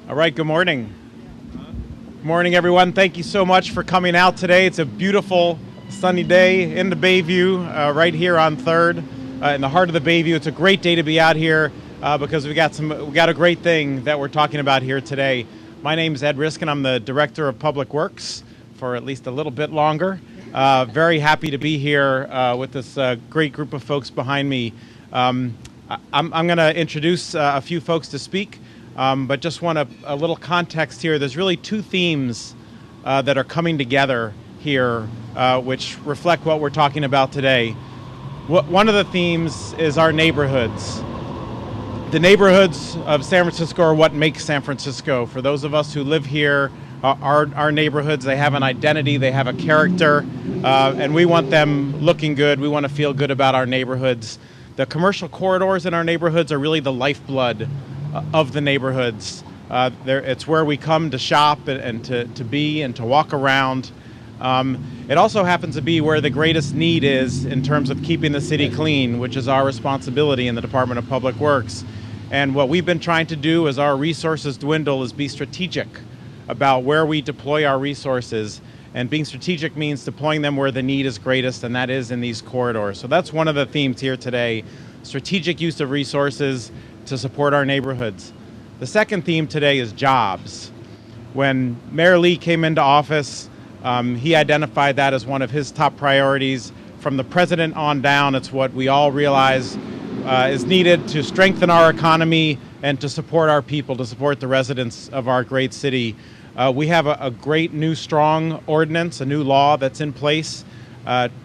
All right, good morning. Good morning, everyone. Thank you so much for coming out today. It's a beautiful sunny day in the Bayview, right here on 3rd, in the heart of the Bayview. It's a great day to be out here because we got a great thing that we're talking about here today. My name is Ed Riskin. I'm the Director of Public Works for at least a little bit longer. Very happy to be here with this great group of folks behind me. I'm going to introduce a few folks to speak. But just want a little context here. There's really two themes that are coming together here, which reflect what we're talking about today. One of the themes is our neighborhoods. The neighborhoods of San Francisco are what makes San Francisco. For those of us who live here, our neighborhoods, they have an identity, they have a character, and we want them looking good. We want to feel good about our neighborhoods. The commercial corridors in our neighborhoods are really the lifeblood of the neighborhoods. It's where we come to shop and to be and to walk around. It also happens to be where the greatest need is in terms of keeping the city clean, which is our responsibility in the Department of Public Works. And what we've been trying to do as our resources dwindle is be strategic about where we deploy our resources. And being strategic means deploying them where the need is greatest, and that is in these corridors. So that's one of the themes here today, strategic use of resources to support our neighborhoods. The second theme today is jobs. When Mayor Lee came into office, he identified that as one of his top priorities. From the president on down, it's what we all realize is needed to strengthen our economy and to support our people, to support the residents of our great city. We have a great new strong ordinance, a new law that's in place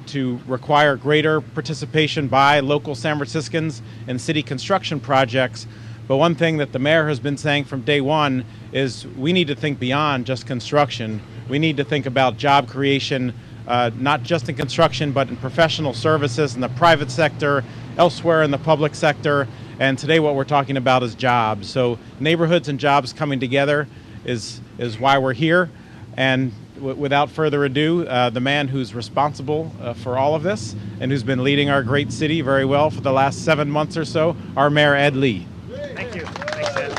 to require greater participation by local San Franciscans in city construction projects. But one thing that the mayor has been saying from day one is we need to think beyond just construction. We need to think about job creation, not just in construction, but in professional services in the private sector, elsewhere in the public sector. And today what we're talking about is jobs. So neighborhoods and jobs coming together is why we're here. And without further ado, the man who's responsible for all of this and who's been leading our great city very well for the last 7 months or so, our Mayor Ed Lee. Thank you. Thanks, Ed.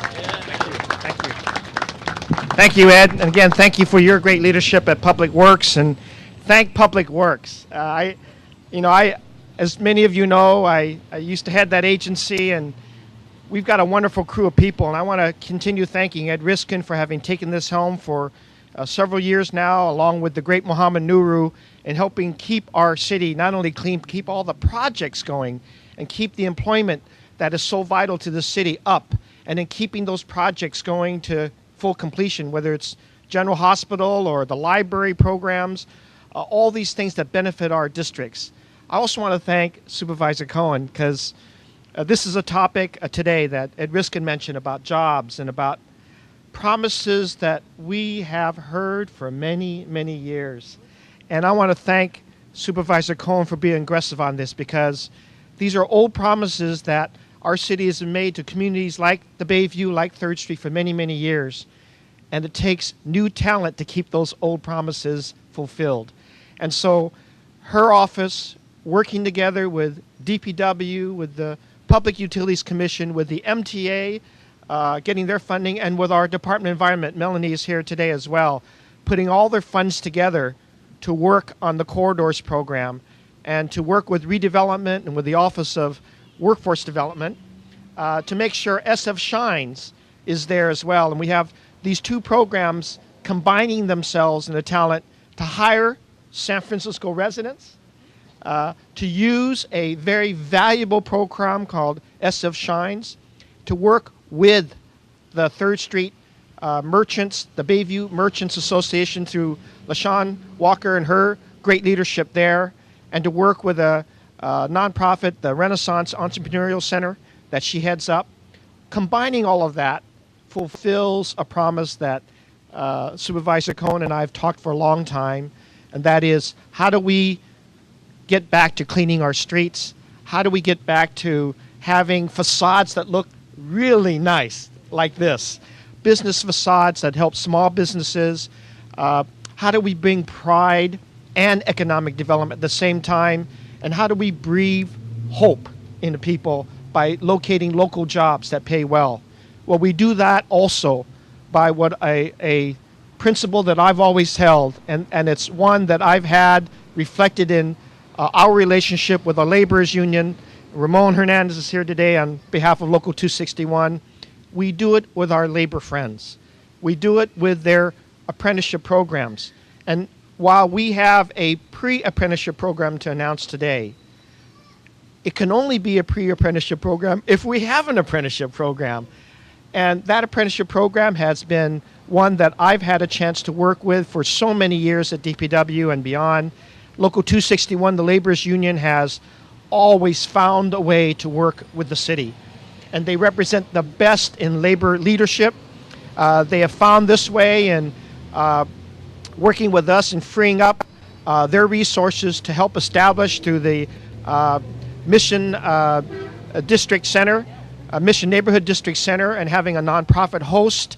Thank you. Thank you, Ed. And again, thank you for your great leadership at Public Works, and thank Public Works. As many of you know, I used to head that agency, and we've got a wonderful crew of people, and I want to continue thanking Ed Riskin for having taken this helm for several years now, along with the great Mohammed Nuru, in helping keep our city not only clean, keep all the projects going, and keep the employment that is so vital to the city up, and in keeping those projects going to full completion, whether it's General Hospital or the library programs, all these things that benefit our districts. I also want to thank Supervisor Cohen, because this is a topic today that Ed Riskin mentioned about jobs and about promises that we have heard for many, many years. And I want to thank Supervisor Cohen for being aggressive on this, because these are old promises that our city has made to communities like the Bayview, like 3rd Street for many, many years. And it takes new talent to keep those old promises fulfilled. And so her office, working together with DPW, with the Public Utilities Commission, with the MTA, getting their funding, and with our Department of Environment, Melanie is here today as well, putting all their funds together to work on the Corridors program and to work with redevelopment and with the Office of Workforce Development to make sure SF Shines is there as well. And we have these two programs combining themselves in the talent to hire San Francisco residents, to use a very valuable program called SF Shines, to work with the 3rd Street merchants, the Bayview Merchants Association through LaShawn Walker and her great leadership there, and to work with a nonprofit, the Renaissance Entrepreneurial Center that she heads up. Combining all of that fulfills a promise that Supervisor Cohen and I have talked for a long time, and that is, how do we get back to cleaning our streets? How do we get back to having facades that look really nice like this? Business facades that help small businesses. How do we bring pride and economic development at the same time? And how do we breathe hope into people by locating local jobs that pay well? Well, we do that also by what a principle that I've always held, and it's one that I've had reflected in our relationship with the laborers union. Ramon Hernandez is here today on behalf of Local 261. We do it with our labor friends. We do it with their apprenticeship programs. And while we have a pre-apprenticeship program to announce today, it can only be a pre-apprenticeship program if we have an apprenticeship program. And that apprenticeship program has been one that I've had a chance to work with for so many years at DPW and beyond. Local 261, the laborers union, has always found a way to work with the city. And they represent the best in labor leadership. They have found this way in working with us and freeing up their resources to help establish through the Mission District Center, Mission Neighborhood District Center, and having a nonprofit host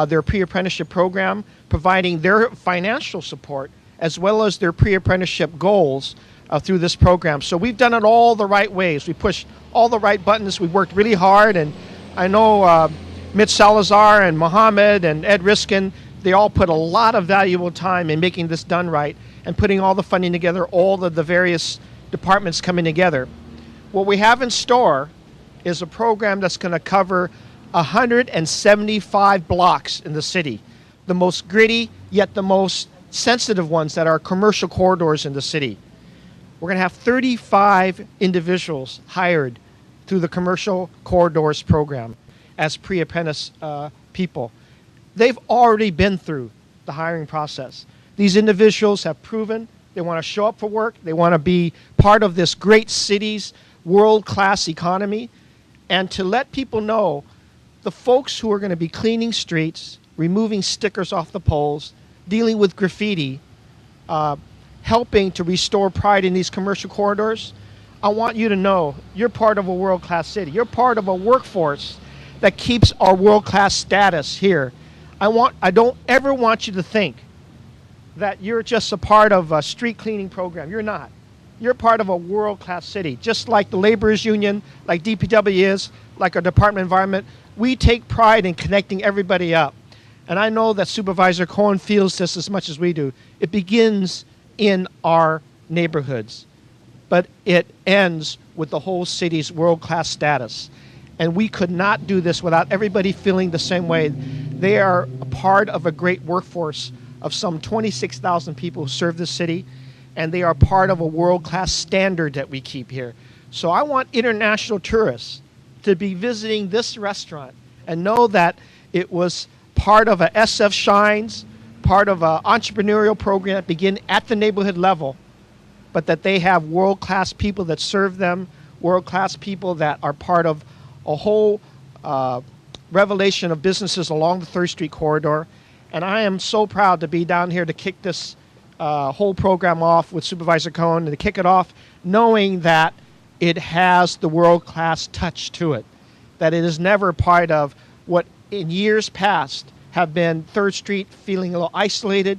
their pre-apprenticeship program, providing their financial support as well as their pre-apprenticeship goals through this program. So we've done it all the right ways. We pushed all the right buttons. We worked really hard, and I know Mitch Salazar and Mohammed and Ed Riskin, they all put a lot of valuable time in making this done right and putting all the funding together, all of the various departments coming together. What we have in store is a program that's going to cover 175 blocks in the city, the most gritty yet the most sensitive ones that are commercial corridors in the city. We're going to have 35 individuals hired through the Commercial Corridors program as pre-apprentice people. They've already been through the hiring process. These individuals have proven they want to show up for work. They want to be part of this great city's world-class economy. And to let people know, the folks who are going to be cleaning streets, removing stickers off the poles, dealing with graffiti, helping to restore pride in these commercial corridors, I want you to know you're part of a world-class city. You're part of a workforce that keeps our world-class status here. I don't ever want you to think that you're just a part of a street cleaning program. You're not. You're part of a world-class city. Just like the laborers union, like DPW is, like our Department of Environment, we take pride in connecting everybody up. And I know that Supervisor Cohen feels this as much as we do. It begins in our neighborhoods, but it ends with the whole city's world-class status. And we could not do this without everybody feeling the same way. They are a part of a great workforce of some 26,000 people who serve this city, and they are part of a world-class standard that we keep here. So I want international tourists to be visiting this restaurant and know that it was part of a SF Shines, part of an entrepreneurial program that begin at the neighborhood level, but that they have world-class people that serve them, world-class people that are part of a whole revelation of businesses along the 3rd Street corridor. And I am so proud to be down here to kick this whole program off with Supervisor Cohen, and to kick it off knowing that it has the world-class touch to it, that it is never part of what in years past have been 3rd Street feeling a little isolated,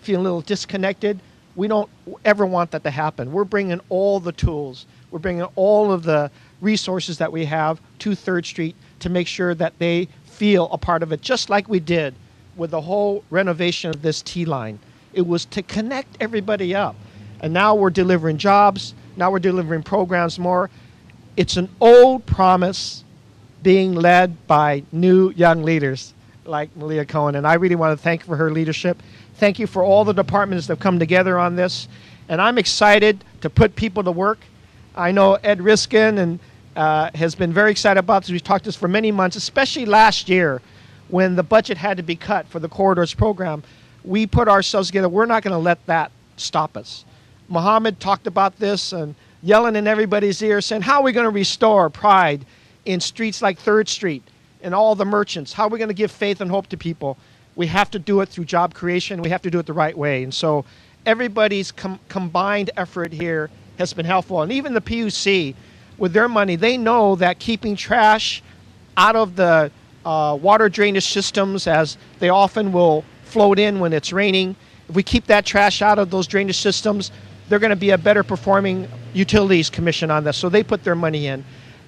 feeling a little disconnected. We don't ever want that to happen. We're bringing all the tools. We're bringing all of the resources that we have to 3rd Street to make sure that they feel a part of it, just like we did with the whole renovation of this T-line. It was to connect everybody up. And now we're delivering jobs. Now we're delivering programs more. It's an old promise being led by new young leaders like Malia Cohen. And I really want to thank her for her leadership. Thank you for all the departments that have come together on this. And I'm excited to put people to work. I know Ed Riskin and has been very excited about this. We've talked this for many months, especially last year when the budget had to be cut for the Corridors program. We put ourselves together. We're not going to let that stop us. Mohammed talked about this and yelling in everybody's ear saying, how are we going to restore pride in streets like 3rd Street and all the merchants? How are we going to give faith and hope to people? We have to do it through job creation. We have to do it the right way. And so everybody's combined effort here has been helpful. And even the PUC, with their money, they know that keeping trash out of the water drainage systems, as they often will float in when it's raining, if we keep that trash out of those drainage systems, they're going to be a better performing utilities commission on this. So they put their money in.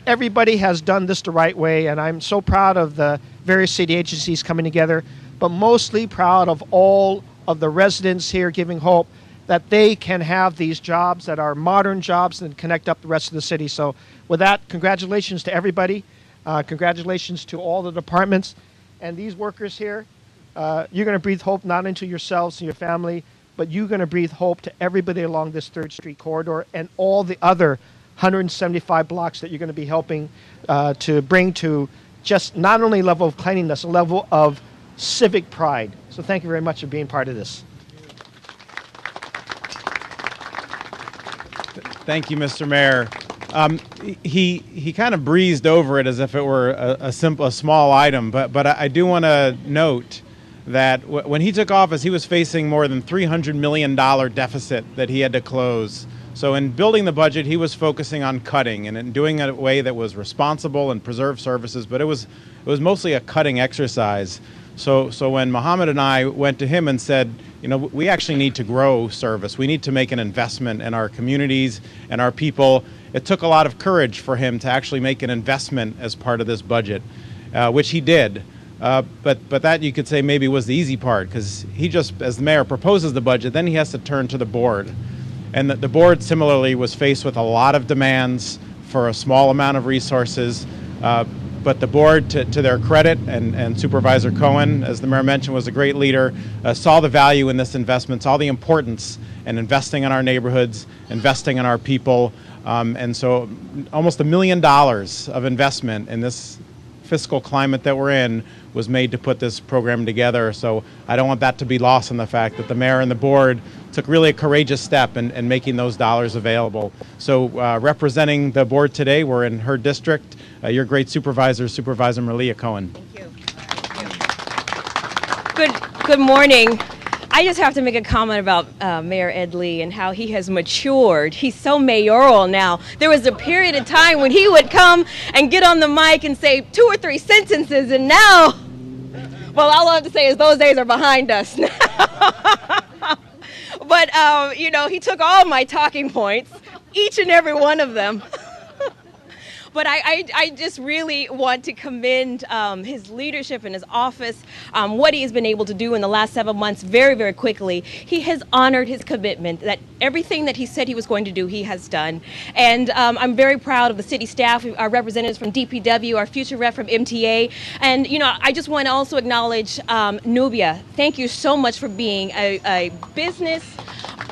Everybody has done this the right way, and I'm so proud of the various city agencies coming together, but mostly proud of all of the residents here giving hope that they can have these jobs that are modern jobs and connect up the rest of the city. So with that, congratulations to everybody. Congratulations to all the departments. And these workers here, you're going to breathe hope not into yourselves and your family, but you're going to breathe hope to everybody along this 3rd Street corridor and all the other 175 blocks that you're going to be helping to bring to just not only a level of cleanliness, a level of civic pride. So thank you very much for being part of this. Thank you, Mr. Mayor. He kind of breezed over it as if it were a small item, but I do want to note that when he took office, he was facing more than $300 million deficit that he had to close. So in building the budget, he was focusing on cutting and in doing it in a way that was responsible and preserved services, but it was mostly a cutting exercise. So when Mohammed and I went to him and said, you know, we actually need to grow service. We need to make an investment in our communities and our people. It took a lot of courage for him to actually make an investment as part of this budget, which he did. But that you could say maybe was the easy part, because he just, as the mayor proposes the budget, then he has to turn to the board. And the board similarly was faced with a lot of demands for a small amount of resources. But the board, to their credit, and Supervisor Cohen, as the mayor mentioned, was a great leader, saw the value in this investment, saw the importance in investing in our neighborhoods, investing in our people. And so almost $1 million of investment in this fiscal climate that we're in was made to put this program together. So I don't want that to be lost in the fact that the mayor and the board took really a courageous step in making those dollars available. So representing the board today, we're in her district. Your great supervisor, Supervisor Malia Cohen. Thank you. Good morning. I just have to make a comment about Mayor Ed Lee and how he has matured. He's so mayoral now. There was a period of time when he would come and get on the mic and say 2 or 3 sentences, and now, well, all I have to say is those days are behind us now. But, you know, he took all my talking points, each and every one of them. But I just really want to commend his leadership in his office, what he has been able to do in the last 7 months very, very quickly. He has honored his commitment that everything that he said he was going to do, he has done. And I'm very proud of the city staff, our representatives from DPW, our future rep from MTA. And, you know, I just want to also acknowledge Nubia. Thank you so much for being a business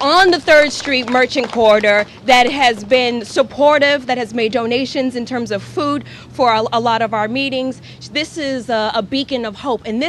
on the 3rd Street Merchant Corridor that has been supportive, that has made donations in terms of food for a lot of our meetings. This is a beacon of hope, and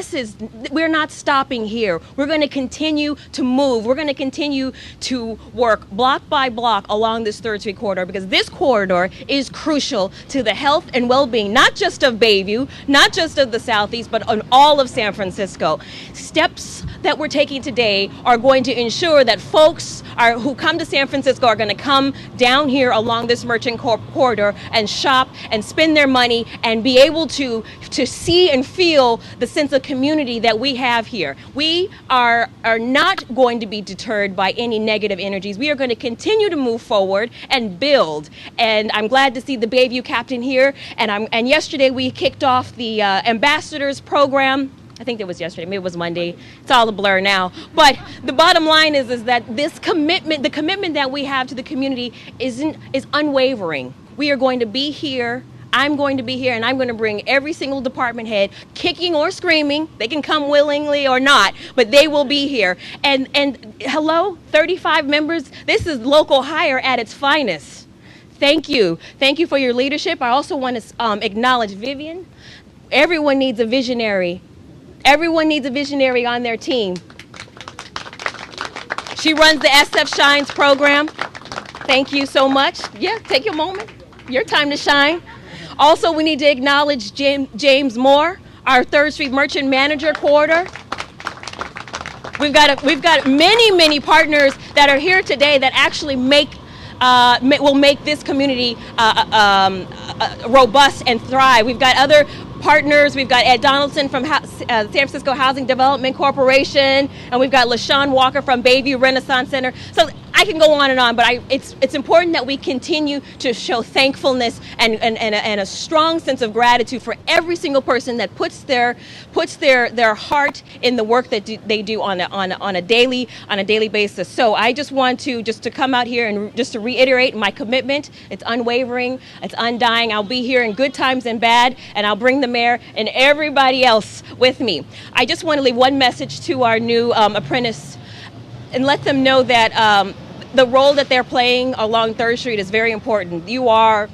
we're not stopping here. We're going to continue to move. We're going to continue to work block by block along this 3rd Street corridor, because this corridor is crucial to the health and well-being, not just of Bayview, not just of the Southeast, but on all of San Francisco. Steps that we're taking today are going to ensure that folks who come to San Francisco are going to come down here along this merchant corridor and shop and spend their money and be able to see and feel the sense of community that we have here. We are not going to be deterred by any negative energies. We are going to continue to move forward and build. And I'm glad to see the Bayview captain here. And yesterday we kicked off the ambassadors program. I think it was yesterday, maybe it was Monday. It's all a blur now. But the bottom line is that this commitment, the commitment that we have to the community is unwavering. We are going to be here. I'm going to be here, and I'm going to bring every single department head, kicking or screaming. They can come willingly or not, but they will be here. And hello, 35 members. This is local hire at its finest. Thank you. Thank you for your leadership. I also want to acknowledge Vivian. Everyone needs a visionary. Everyone needs a visionary on their team. She runs the SF Shines program. Thank you so much. Yeah, take your moment. Your time to shine. Also, we need to acknowledge James Moore, our 3rd Street Merchant Manager Corridor. We've got many partners that are here today that actually will make this community robust and thrive. We've got other partners. We've got Ed Donaldson from San Francisco Housing Development Corporation, and we've got LaShawn Walker from Bayview Renaissance Center. So I can go on, but it's important that we continue to show thankfulness and a strong sense of gratitude for every single person that puts their heart in the work that they do on a daily basis. So I just want to come out here and just to reiterate my commitment. It's unwavering, it's undying. I'll be here in good times and bad, and I'll bring the mayor and everybody else with me. I just want to leave one message to our new apprentice and let them know that the role that they're playing along 3rd Street is very important. You are,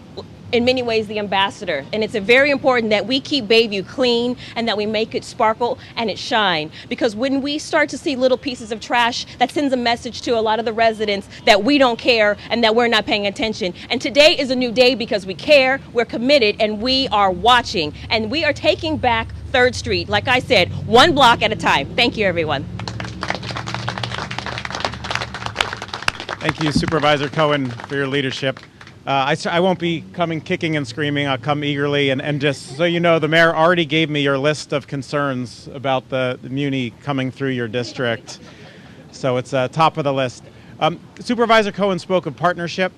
in many ways, the ambassador, and it's very important that we keep Bayview clean and that we make it sparkle and it shine. Because when we start to see little pieces of trash, that sends a message to a lot of the residents that we don't care and that we're not paying attention. And today is a new day because we care, we're committed, and we are watching. And we are taking back 3rd Street, like I said, one block at a time. Thank you, everyone. Thank you, Supervisor Cohen, for your leadership. I won't be coming kicking and screaming. I'll come eagerly. And just so you know, the mayor already gave me your list of concerns about the Muni coming through your district. So it's top of the list. Supervisor Cohen spoke of partnership.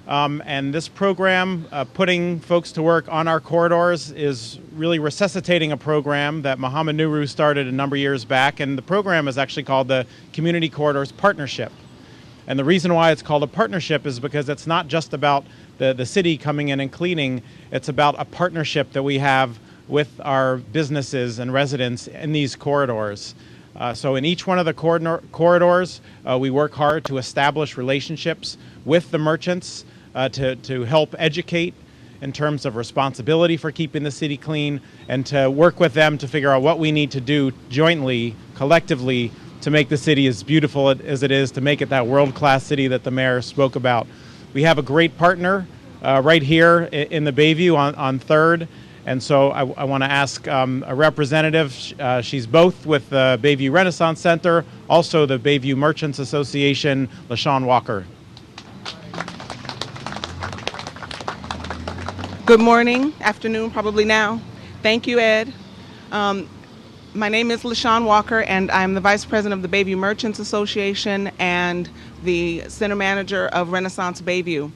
And this program, putting folks to work on our corridors, is really resuscitating a program that Mohammed Nuru started a number of years back. And the program is actually called the Community Corridors Partnership. And the reason why it's called a partnership is because it's not just about the city coming in and cleaning. It's about a partnership that we have with our businesses and residents in these corridors. So in each one of the corridors, we work hard to establish relationships with the merchants to help educate in terms of responsibility for keeping the city clean, and to work with them to figure out what we need to do jointly, collectively, to make the city as beautiful as it is, to make it that world-class city that the mayor spoke about. We have a great partner right here in the Bayview on 3rd, and so I want to ask a representative. She's both with the Bayview Renaissance Center, also the Bayview Merchants Association, LaShawn Walker. Good morning, afternoon, probably now. Thank you, Ed. My name is LaShawn Walker, and I'm the Vice President of the Bayview Merchants Association and the Center Manager of Renaissance Bayview.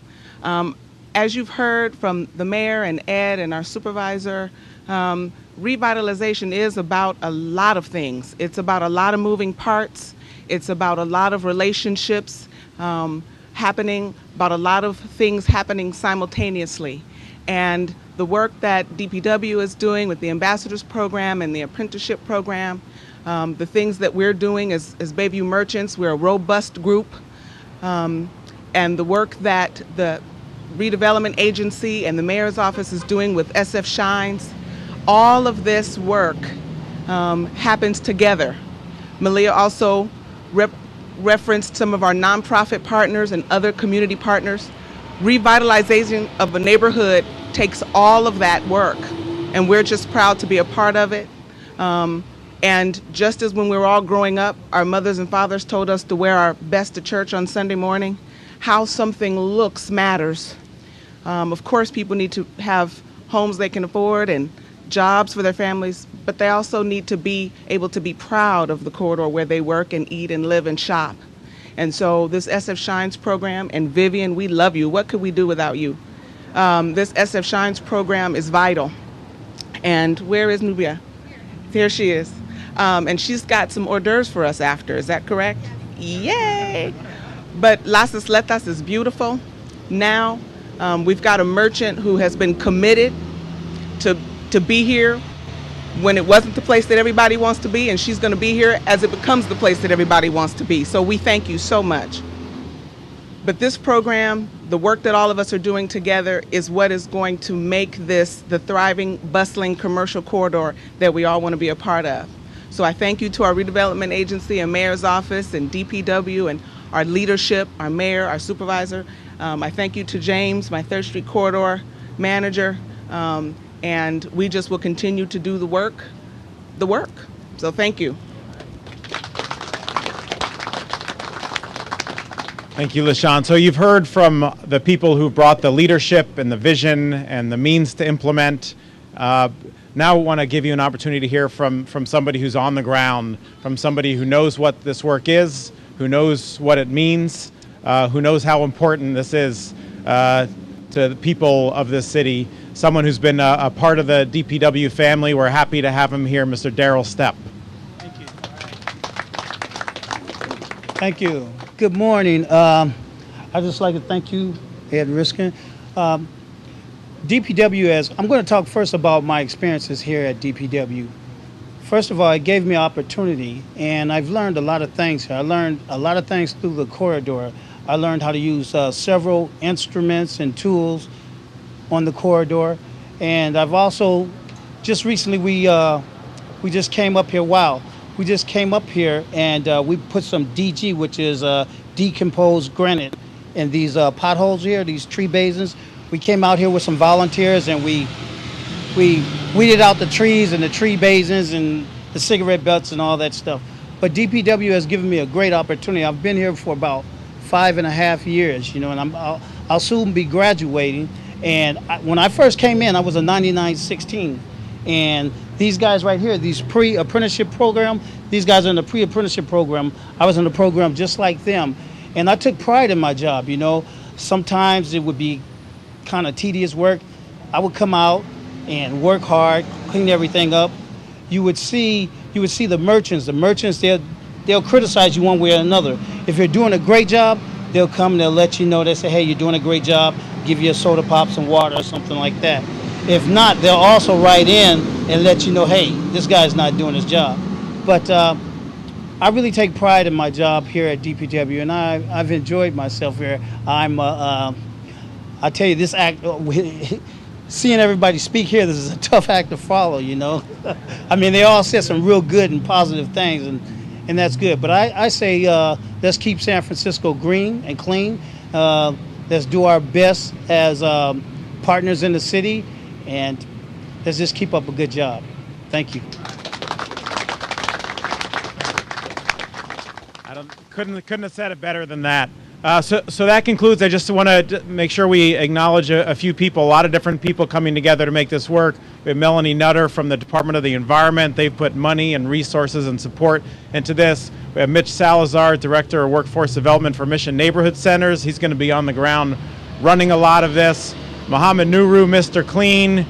As you've heard from the Mayor and Ed and our Supervisor, revitalization is about a lot of things. It's about a lot of moving parts. It's about a lot of relationships happening, about a lot of things happening simultaneously. And the work that DPW is doing with the Ambassadors Program and the Apprenticeship Program, the things that we're doing as Bayview Merchants, we're a robust group, and the work that the Redevelopment Agency and the Mayor's Office is doing with SF Shines, all of this work happens together. Malia also referenced some of our nonprofit partners and other community partners. Revitalization of a neighborhood takes all of that work, and we're just proud to be a part of it. And just as when we were all growing up, our mothers and fathers told us to wear our best to church on Sunday morning, how something looks matters. Of course, people need to have homes they can afford and jobs for their families, but they also need to be able to be proud of the corridor where they work and eat and live and shop. And so this SF Shines program, and Vivian, we love you. What could we do without you? This SF Shines program is vital. And where is Nubia? Here she is. And she's got some hors d'oeuvres for us after. Is that correct? Yay! But Las Isletas is beautiful. Now we've got a merchant who has been committed to be here when it wasn't the place that everybody wants to be, and she's going to be here as it becomes the place that everybody wants to be. So we thank you so much. But this program, the work that all of us are doing together, is what is going to make this the thriving, bustling commercial corridor that we all want to be a part of. So I thank you to our redevelopment agency and mayor's office and DPW and our leadership, our mayor, our supervisor. I thank you to James, my 3rd Street corridor manager. And we just will continue to do the work. So thank you. Thank you, LaShawn. So you've heard from the people who brought the leadership and the vision and the means to implement. Now I want to give you an opportunity to hear from somebody who's on the ground, from somebody who knows what this work is, who knows what it means, who knows how important this is to the people of this city. Someone who's been a part of the DPW family. We're happy to have him here, Mr. Darrell Stepp. Thank you. Thank you. Good morning. I'd just like to thank you, Ed Riskin. DPW, I'm going to talk first about my experiences here at DPW. First of all, it gave me opportunity, and I've learned a lot of things here. I learned a lot of things through the corridor. I learned how to use several instruments and tools on the corridor, and I've also just recently we just came up here. We just came up here and we put some DG, which is decomposed granite, in these potholes here, these tree basins. We came out here with some volunteers and we weeded out the trees and the tree basins and the cigarette butts and all that stuff. But DPW has given me a great opportunity. I've been here for about 5.5 years, and I'll soon be graduating. And when I first came in, I was a 9916. And these guys right here, these pre-apprenticeship program, these guys are in the pre-apprenticeship program. I was in the program just like them. And I took pride in my job, Sometimes it would be kind of tedious work. I would come out and work hard, clean everything up. You would see the merchants. The merchants, they'll criticize you one way or another. If you're doing a great job, they'll come and they'll let you know. They say, hey, you're doing a great job, give you a soda pop, some water or something like that. If not, they'll also write in and let you know, hey, this guy's not doing his job. But I really take pride in my job here at DPW, and I've enjoyed myself here. I tell you, this act, seeing everybody speak here, this is a tough act to follow, I mean, they all said some real good and positive things, and that's good. But I say let's keep San Francisco green and clean. Let's do our best as partners in the city, and let's just keep up a good job. Thank you. Couldn't have said it better than that. So that concludes. I just want to make sure we acknowledge a few people, a lot of different people coming together to make this work. We have Melanie Nutter from the Department of the Environment. They've put money and resources and support into this. We have Mitch Salazar, Director of Workforce Development for Mission Neighborhood Centers. He's going to be on the ground running a lot of this. Mohammed Nuru, Mr. Clean.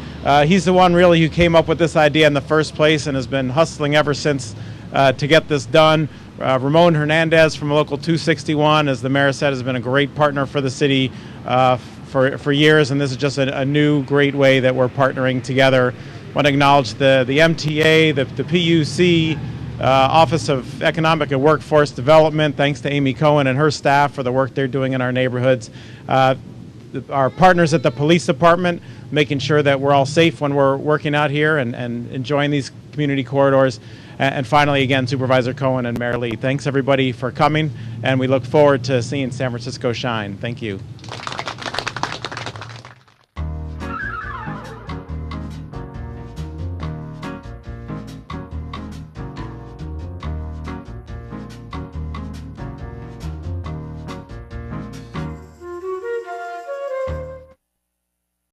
He's the one really who came up with this idea in the first place and has been hustling ever since to get this done. Ramon Hernandez from Local 261, as the mayor said, has been a great partner for the city for years, and this is just a new great way that we're partnering together. I want to acknowledge the MTA, the PUC, Office of Economic and Workforce Development. Thanks to Amy Cohen and her staff for the work they're doing in our neighborhoods. Our partners at the police department, making sure that we're all safe when we're working out here and enjoying these community corridors. And finally, again, Supervisor Cohen and Mayor Lee. Thanks, everybody, for coming, and we look forward to seeing San Francisco shine. Thank you.